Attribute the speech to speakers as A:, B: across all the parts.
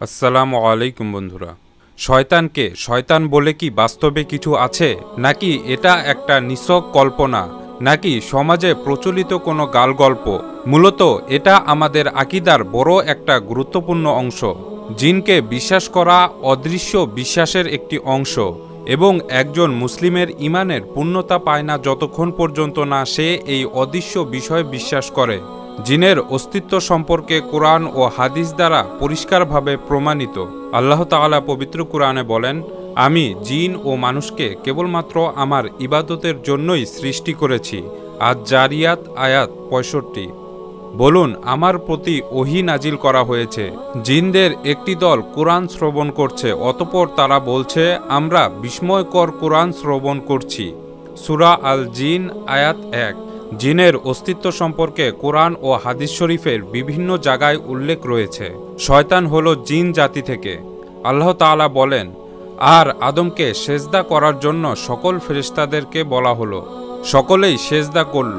A: আসসালামু আলাইকুম বন্ধুরা। শয়তানকে শয়তান বলে কি বাস্তবে কিছু আছে, নাকি এটা একটা নিছক কল্পনা, নাকি সমাজে প্রচলিত কোনো গালগল্প? মূলত এটা আমাদের আকীদার বড় একটা গুরুত্বপূর্ণ অংশ। জিনকে বিশ্বাস করা অদৃশ্য বিশ্বাসের একটি অংশ, এবং একজন মুসলিমের ঈমানের পূর্ণতা পায় না যতক্ষণ পর্যন্ত না সে এই অদৃশ্য বিষয়ে বিশ্বাস করে। জিনের অস্তিত্ব সম্পর্কে কোরআন ও হাদিস দ্বারা পরিষ্কারভাবে প্রমাণিত। আল্লাহ তাআলা পবিত্র কোরআনে বলেন, আমি জিন ও মানুষকে কেবলমাত্র আমার ইবাদতের জন্যই সৃষ্টি করেছি। আজ-জারিয়াত আয়াত ৬৫। বলুন, আমার প্রতি ওহী নাজিল করা হয়েছে। জিনদের একটি দল কোরআন শ্রবণ করছে, অতঃপর তারা বলছে, আমরা বিস্ময়কর কোরআন শ্রবণ করছি। সূরা আল জিন আয়াত ১। জিনের অস্তিত্ব সম্পর্কে কোরআন ও হাদিস শরীফের বিভিন্ন জায়গায় উল্লেখ রয়েছে। শয়তান হলো জিন জাতি থেকে। আল্লাহ তাআলা বলেন, আর আদমকে সেজদা করার জন্য সকল ফেরেশতাদেরকে বলা হলো। সকলেই সেজদা করল,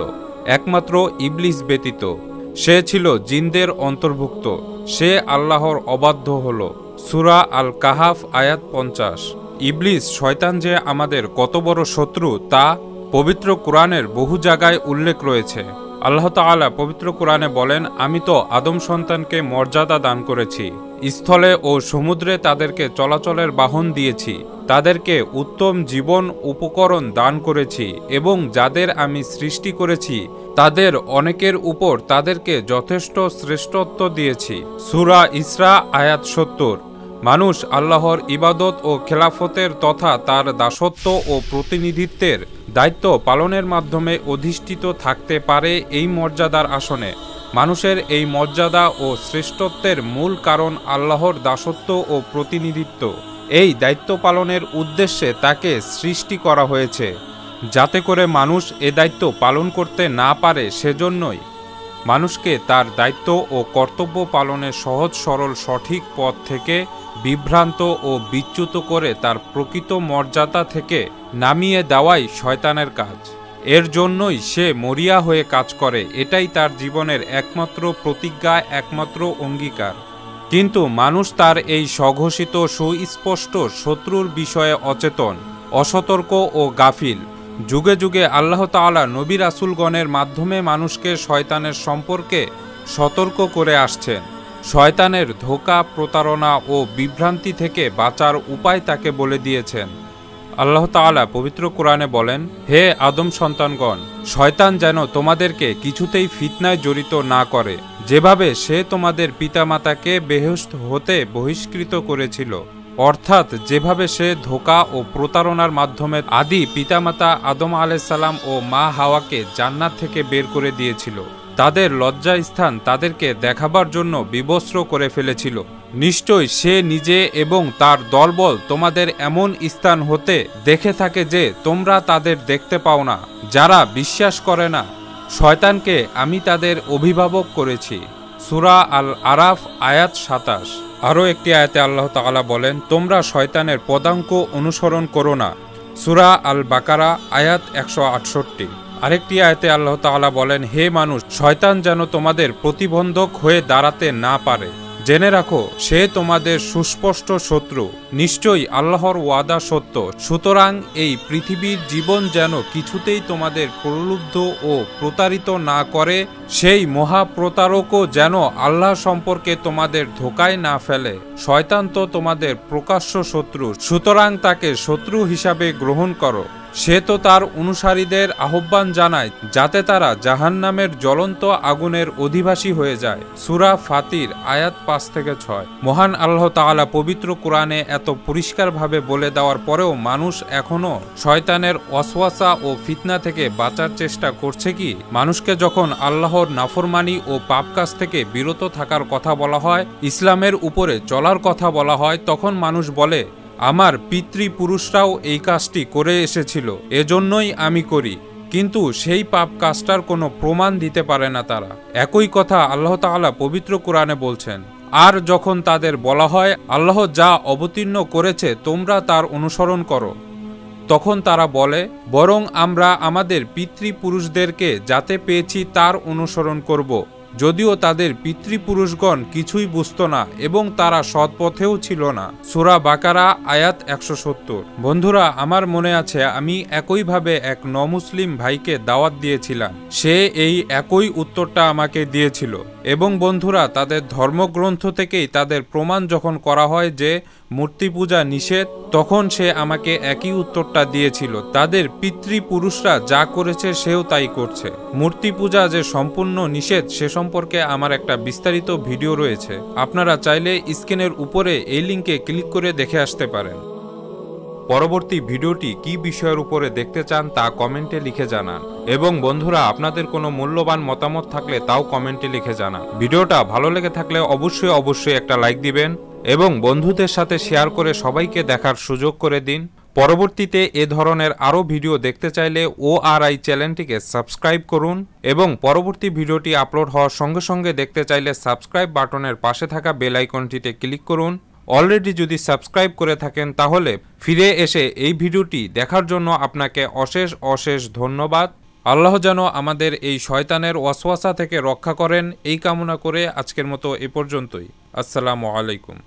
A: একমাত্র ইবলিস ব্যতীত। সে ছিল জিনদের অন্তর্ভুক্ত। সে আল্লাহর অবাধ্য হল। সূরা আল কাহাফ আয়াত ৫০। ইবলিস শয়তান যে আমাদের কত বড় শত্রু তা পবিত্র কোরআনের বহু জায়গায় উল্লেখ রয়েছে। আল্লাহ তাআলা পবিত্র কোরআনে বলেন, আমি তো আদম সন্তানকে মর্যাদা দান করেছি, স্থলে ও সমুদ্রে তাদেরকে চলাচলের বাহন দিয়েছি, তাদেরকে উত্তম জীবন উপকরণ দান করেছি, এবং যাদের আমি সৃষ্টি করেছি তাদের অনেকের উপর তাদেরকে যথেষ্ট শ্রেষ্ঠত্ব দিয়েছি। সূরা ইসরা আয়াত ৭০। মানুষ আল্লাহর ইবাদত ও খেলাফতের তথা তার দাসত্ব ও প্রতিনিধিত্বের দায়িত্ব পালনের মাধ্যমে অধিষ্ঠিত থাকতে পারে এই মর্যাদার আসনে। মানুষের এই মর্যাদা ও শ্রেষ্ঠত্বের মূল কারণ আল্লাহর দাসত্ব ও প্রতিনিধিত্ব। এই দায়িত্ব পালনের উদ্দেশ্যে তাকে সৃষ্টি করা হয়েছে, যাতে করে মানুষ এ দায়িত্ব পালন করতে না পারে। সেজন্যই মানুষকে তার দায়িত্ব ও কর্তব্য পালনের সহজ সরল সঠিক পথ থেকে বিভ্রান্ত ও বিচ্যুত করে তার প্রকৃত মর্যাদা থেকে নামিয়ে দেওয়াই শয়তানের কাজ। এর জন্যই সে মরিয়া হয়ে কাজ করে। এটাই তার জীবনের একমাত্র প্রতিজ্ঞা, একমাত্র অঙ্গীকার। কিন্তু মানুষ তার এই স্বঘোষিত সুস্পষ্ট শত্রুর বিষয়ে অচেতন, অসতর্ক ও গাফিল। যুগে যুগে আল্লাহ তাআলা নবী রাসূলগণের মাধ্যমে মানুষকে শয়তানের সম্পর্কে সতর্ক করে আসছেন। শয়তানের ধোঁকা, প্রতারণা ও বিভ্রান্তি থেকে বাঁচার উপায় তাকে বলে দিয়েছেন। আল্লাহ তাআলা পবিত্র কোরআনে বলেন, হে আদম সন্তানগণ, শয়তান যেন তোমাদেরকে কিছুতেই ফিতনায় জড়িত না করে, যেভাবে সে তোমাদের পিতামাতাকে বেহেশত হতে বহিষ্কৃত করেছিল। অর্থাৎ যেভাবে সে ধোঁকা ও প্রতারণার মাধ্যমে আদি পিতামাতা আদম আলাইহিস সালাম ও মা হাওয়াকে জান্নাত থেকে বের করে দিয়েছিল। তাদের লজ্জা স্থান তাদেরকে দেখাবার জন্য বিবস্ত্র করে ফেলেছিল। নিশ্চয় সে নিজে এবং তার দলবল তোমাদের এমন স্থান হতে দেখে থাকে যে তোমরা তাদের দেখতে পাও না। যারা বিশ্বাস করে না, শয়তানকে আমি তাদের অভিভাবক করেছি। সূরা আল আরাফ আয়াত ২৭। আরও একটি আয়াতে আল্লাহ তাআলা বলেন, তোমরা শয়তানের পদাঙ্ক অনুসরণ করো না। সূরা আল বাকারা আয়াত ১৬৮। আরেকটি আয়াতে আল্লাহ তাআলা বলেন, হে মানুষ, শয়তান যেন তোমাদের প্রতিবন্ধক হয়ে দাঁড়াতে না পারে। জেনে রাখো, সে তোমাদের সুস্পষ্ট শত্রু। নিশ্চয়ই আল্লাহর ওয়াদা সত্য। সুতরাং এই পৃথিবীর জীবন যেন কিছুতেই তোমাদের প্রলুব্ধ ও প্রতারিত না করে। সেই মহাপ্রতারকও যেন আল্লাহ সম্পর্কে তোমাদের ধোঁকায় না ফেলে। শয়তান তো তোমাদের প্রকাশ্য শত্রু, সুতরাং তাকে শত্রু হিসাবে গ্রহণ করো। সে তো তার অনুসারীদের আহ্বান জানায় যাতে তারা জাহান্নামের জ্বলন্ত আগুনের অধিবাসী হয়ে যায়। সূরা ফাতির আয়াত ৫-৬। মহান আল্লাহ তাআলা পবিত্র কোরআনে এত পরিষ্কারভাবে বলে দেওয়ার পরেও মানুষ এখনও শয়তানের ওয়াসওয়াসা ও ফিতনা থেকে বাঁচার চেষ্টা করছে কি? মানুষকে যখন আল্লাহর নাফরমানি ও পাপ কাজ থেকে বিরত থাকার কথা বলা হয়, ইসলামের উপরে চলার কথা বলা হয়, তখন মানুষ বলে, আমার পিতৃপুরুষরাও এই কাজটি করে এসেছিল, এজন্যই আমি করি। কিন্তু সেই পাপ কাজটার কোনো প্রমাণ দিতে পারে না তারা। একই কথা আল্লাহ তাআলা পবিত্র কোরআনে বলছেন। আর যখন তাদের বলা হয়, আল্লাহ যা অবতীর্ণ করেছে তোমরা তার অনুসরণ করো, তখন তারা বলে, বরং আমরা আমাদের পিতৃপুরুষদেরকে যাতে পেয়েছি তার অনুসরণ করব। যদিও তাদের পিতৃপুরুষগণ কিছুই বুঝতো না এবং তারা সৎ পথেও ছিল না। সূরা বাকারা আয়াত 170। বন্ধুরা, আমার মনে আছে আমি একইভাবে এক নমুসলিম ভাইকে দাওয়াত দিয়েছিলাম। সে এই একই উত্তরটা আমাকে দিয়েছিল এবং বন্ধুরা, তাদের ধর্মগ্রন্থ থেকেই তাদের প্রমাণ যখন করা হয় যে মূর্তি পূজা নিষেধ, তখন সে আমাকে একই উত্তরটা দিয়েছিল। তাদের পিতৃপুরুষরা যা করেছে সেও তাই করছে। মূর্তি পূজা যে সম্পূর্ণ নিষেধ সে সম্পর্কে আমার একটা বিস্তারিত ভিডিও রয়েছে, আপনারা চাইলে স্ক্রিনের উপরে এই লিঙ্কে ক্লিক করে দেখে আসতে পারেন। পরবর্তী ভিডিওটি কি বিষয়ের উপরে দেখতে চান তা কমেন্টে লিখে জানান এবং বন্ধুরা, আপনাদের কোনো মূল্যবান মতামত থাকলে তাও কমেন্টে লিখে জানান। ভিডিওটা ভালো লেগে থাকলে অবশ্যই একটা লাইক দিবেন এবং বন্ধুদের সাথে শেয়ার করে সবাইকে দেখার সুযোগ করে দিন। পরবর্তীতে এ ধরনের আরও ভিডিও দেখতে চাইলে ORI চ্যানেলটিকে সাবস্ক্রাইব করুন এবং পরবর্তী ভিডিওটি আপলোড হওয়ার সঙ্গে সঙ্গে দেখতে চাইলে সাবস্ক্রাইব বাটনের পাশে থাকা বেল আইকনটিতে ক্লিক করুন। অলরেডি যদি সাবস্ক্রাইব করে থাকেন তাহলে ফিরে এসে এই ভিডিওটি দেখার জন্য আপনাকে অশেষ ধন্যবাদ। আল্লাহ যেন আমাদের এই শয়তানের ওয়াসওয়াসা থেকে রক্ষা করেন, এই কামনা করে আজকের মতো এ পর্যন্তই। আসসালামু আলাইকুম।